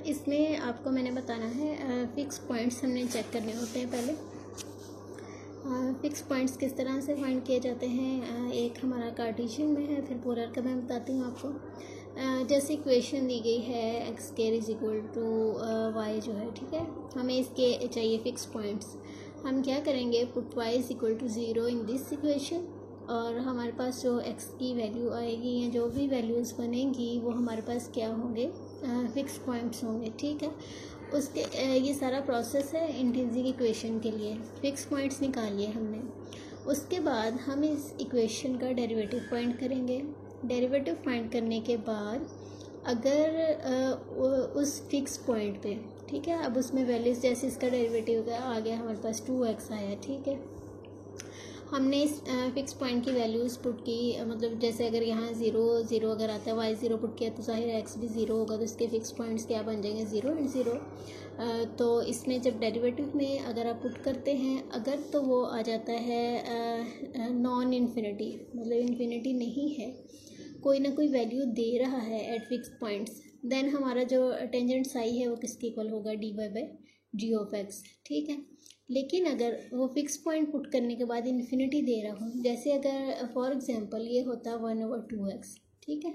इसमें आपको मैंने बताना है फिक्स पॉइंट्स हमने चेक करने होते हैं। पहले फिक्स पॉइंट्स किस तरह से फाइंड किए जाते हैं, एक हमारा कार्टेशियन में है, फिर पोलर का मैं बताती हूँ आपको। जैसे इक्वेशन दी गई है X square is equal to Y जो है, ठीक है, हमें इसके चाहिए फिक्स पॉइंट्स। हम क्या करेंगे, put Y is equal to 0 in this equation, और हमारे पास जो एक्स की वैल्यू आएगी या जो भी वैल्यूज़ बनेंगी वो हमारे पास क्या होंगे, फिक्स पॉइंट्स होंगे, ठीक है। उसके ये सारा प्रोसेस है इंट्रिंसिक इक्वेशन के लिए। फिक्स पॉइंट्स निकालिए हमने, उसके बाद हम इस इक्वेशन का डेरिवेटिव फाइंड करेंगे। डेरिवेटिव फाइंड करने के बाद अगर उस फिक्स पॉइंट पे, ठीक है, अब उसमें वैल्यूज़ जैसे इसका डेरिवेटिव का आ गया हमारे पास 2x आया, ठीक है, हमने इस फिक्स पॉइंट की वैल्यूज़ पुट की, मतलब जैसे अगर यहाँ 0 0 अगर आता है, y 0 पुट किया तो जाहिर है x भी 0 होगा, तो इसके फिक्स पॉइंट्स क्या बन जाएंगे, 0 एंड 0। तो इसमें जब डेरिवेटिव में अगर आप पुट करते हैं, अगर तो वो आ जाता है नॉन इन्फिनिटी, मतलब इन्फिनिटी नहीं है, कोई ना कोई वैल्यू दे रहा है एट फिक्स पॉइंट्स, देन हमारा जो टेंजेंट साई है वो किसके इक्वल होगा, dy/d ऑफ x, ठीक है। लेकिन अगर वो फिक्स पॉइंट पुट करने के बाद इन्फिनिटी दे रहा हूँ, जैसे अगर फॉर एग्जांपल ये होता 1/2x, ठीक है,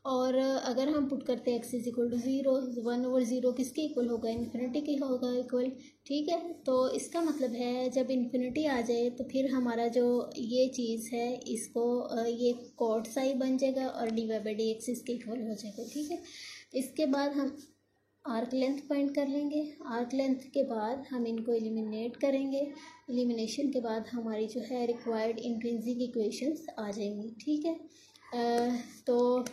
और अगर हम पुट करते हैं x इज इक्वल टू 0, 1/0 किसके इक्वल होगा, इन्फिनिटी के होगा इक्वल, ठीक है। तो इसका मतलब है जब इन्फिनिटी आ जाए तो फिर हमारा जो ये चीज़ है इसको ये कॉट साई बन जाएगा और dy/dx इसके इक्वल हो जाएगा, ठीक है। इसके बाद हम आर्क लेंथ फाइंड कर लेंगे। आर्क लेंथ के बाद हम इनको एलिमिनेट करेंगे। एलिमिनेशन के बाद हमारी जो है रिक्वायर्ड इंट्रिंसिक इक्वेशंस आ जाएंगी, ठीक है। तो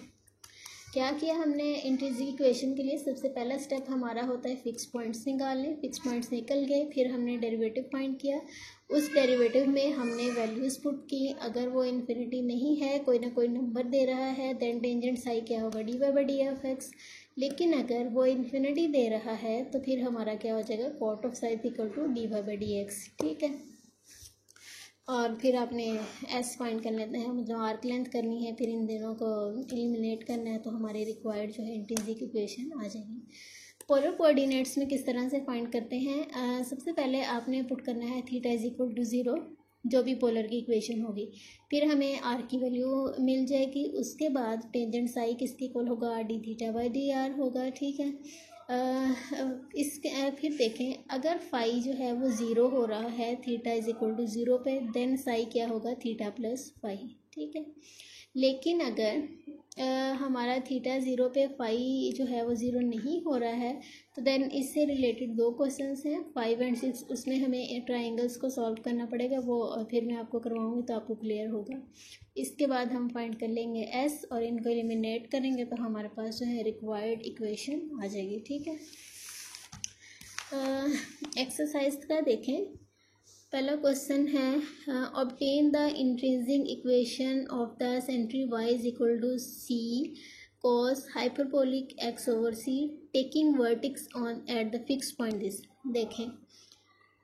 क्या किया हमने इंट्रिंसिक इक्वेशन के लिए, सबसे पहला स्टेप हमारा होता है फिक्स पॉइंट्स निकालने। फिक्स पॉइंट्स निकल गए, फिर हमने डेरिवेटिव फाइंड किया। उस डेरिवेटिव में हमने वैल्यूज़ पुट की। अगर वो इन्फिनिटी नहीं है, कोई ना कोई नंबर दे रहा है, देन टेंजेंट साई क्या होगा, dy/d ऑफ x। लेकिन अगर वो इन्फिनिटी दे रहा है तो फिर हमारा क्या हो जाएगा, cot of psi equal to dy/dx, ठीक है। और फिर आपने एस फाइंड कर लेते हैं, मतलब आर्क लेंथ करनी है, फिर इन दोनों को एलिमिनेट करना है, तो हमारे रिक्वायर्ड जो है इंट्रिंसिक इक्वेशन आ जाएगी। पोलर कोऑर्डिनेट्स में किस तरह से फाइंड करते हैं, सबसे पहले आपने पुट करना है थीटा इज इक्वल टू 0, जो भी पोलर की इक्वेशन होगी, फिर हमें आर की वैल्यू मिल जाएगी। उसके बाद टेंजेंट साई किसके इक्वल होगा, d(θ/dr) होगा, ठीक है। इसके फिर देखें, अगर फाई जो है वो 0 हो रहा है, थीटा इज इक्वल टू 0 पे, देन साई क्या होगा, थीटा प्लस फाई, ठीक है। लेकिन अगर हमारा थीटा 0 पे, फाई जो है वो 0 नहीं हो रहा है, तो देन इससे रिलेटेड दो क्वेश्चंस हैं 5 और 6, उसमें हमें ट्राइंगल्स को सॉल्व करना पड़ेगा, वो फिर मैं आपको करवाऊँगी तो आपको क्लियर होगा। इसके बाद हम फाइंड कर लेंगे एस और इनको एलिमिनेट करेंगे तो हमारे पास जो है रिक्वायर्ड इक्वेशन आ जाएगी, ठीक है। एक्सरसाइज का देखें, पहला क्वेश्चन है obtain the intrinsic equation of the सेंट्री y is equal to c cos hyperbolic x over c taking vertex on at the fix point this. देखें,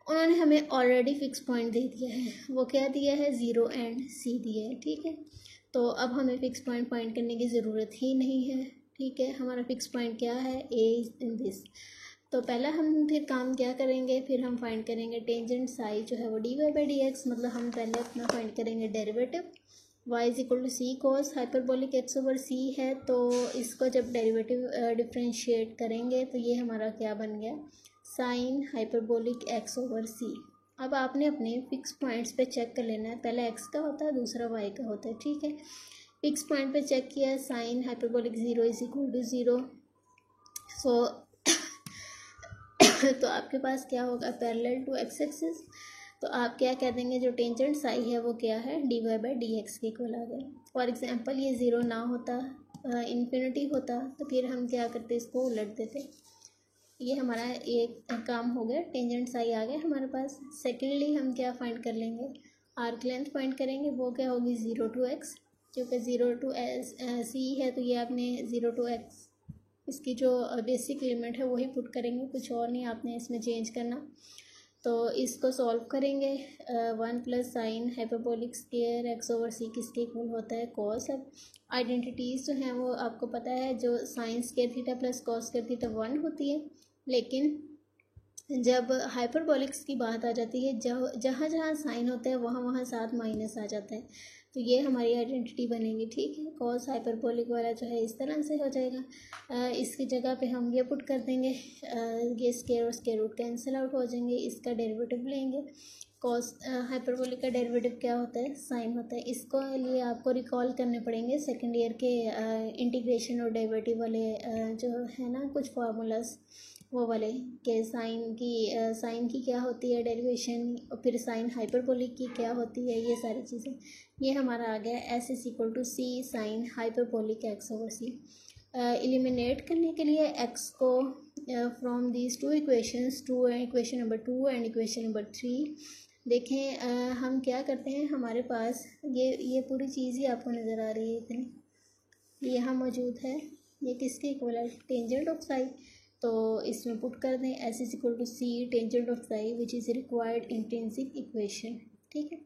उन्होंने हमें ऑलरेडी फिक्स पॉइंट दे दिया है, वो क्या दिया है, 0 एंड c दिया है, ठीक है। तो अब हमें फिक्स पॉइंट फाइंड करने की ज़रूरत ही नहीं है, ठीक है। हमारा फिक्स पॉइंट क्या है, a इज इन दिस। तो पहला हम फिर काम क्या करेंगे, फिर हम फाइंड करेंगे टेंजेंट साई जो है वो dy/dx, मतलब हम पहले अपना फाइंड करेंगे derivative. y is equal to c cos hyperbolic x over c है, तो इसको जब डेरिवेटिव डिफ्रेंशिएट करेंगे तो ये हमारा क्या बन गया, sine hyperbolic x over c। अब आपने अपने फिक्स पॉइंट्स पे चेक कर लेना है, पहला x का होता है, दूसरा y का होता है, ठीक है। फिक्स पॉइंट पे चेक किया, sine hyperbolic 0 is equal to 0, so तो आपके पास क्या होगा, पैरेलल टू एक्स एक्सिस। तो आप क्या कह देंगे, जो टेंजेंट साई है वो क्या है, dy/dx के इक्वल आ गया। फॉर एग्जांपल ये 0 ना होता, इन्फिनिटी होता, तो फिर हम क्या करते, इसको उलट देते। ये हमारा एक काम हो गया, टेंजेंट साई आ गया हमारे पास। सेकेंडली हम क्या फाइंड कर लेंगे, आर्क लेंथ फाइंड करेंगे, वो क्या होगी, 0 to x, क्योंकि 0 to c है, तो ये आपने 0 to x इसकी जो बेसिक लिमिट है वही पुट करेंगे, कुछ और नहीं आपने इसमें चेंज करना। तो इसको सॉल्व करेंगे। 1 plus sine hyperbolic square x over c किसके इक्वल होता है, कॉस। अब आइडेंटिटीज़ जो हैं वो आपको पता है, जो sine square theta plus cos square theta 1 होती है, लेकिन जब हाइपरबोलिक्स की बात आ जाती है, जब जहाँ जहाँ साइन होता है वहाँ वहाँ साथ माइनस आ जाता है, तो ये हमारी आइडेंटिटी बनेगी। ठीक है, कॉस हाइपरबोलिक वाला जो है इस तरह से हो जाएगा। इसकी जगह पे हम ये पुट कर देंगे, ये स्क्वायर और स्क्वायर रूट कैंसिल आउट हो जाएंगे, इसका डेरिवेटिव लेंगे। कॉस हाइपरबोलिक का डेरिवेटिव क्या होता है, साइन होता है। इसको लिए आपको रिकॉल करने पड़ेंगे सेकेंड ईयर के इंटीग्रेशन और डेरिवेटिव वाले जो है ना कुछ फार्मूलाज, वो वाले के साइन की क्या होती है डेरिवेशन, और फिर साइन हाइपरबोलिक की क्या होती है, ये सारी चीज़ें। ये हमारा आ गया S is equal to C sine hyperbolic X over C. Eliminate करने के लिए एक्स को from these two equations, equation number 2 and equation number 3, देखें हम क्या करते हैं, हमारे पास ये पूरी चीज़ ही आपको नज़र आ रही है इतनी, यहाँ मौजूद है। ये किसके इक्वल है, टेंजेंट ऑफ साई, तो इसमें पुट कर दें S is equal to C tangent of psi which is required intrinsic equation. ठीक है,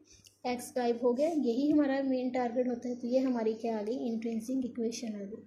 एक्स गायब हो गया, यही हमारा मेन टारगेट होता है, तो ये हमारी क्या आ गई, इंट्रिंसिक इक्वेशन आ गई।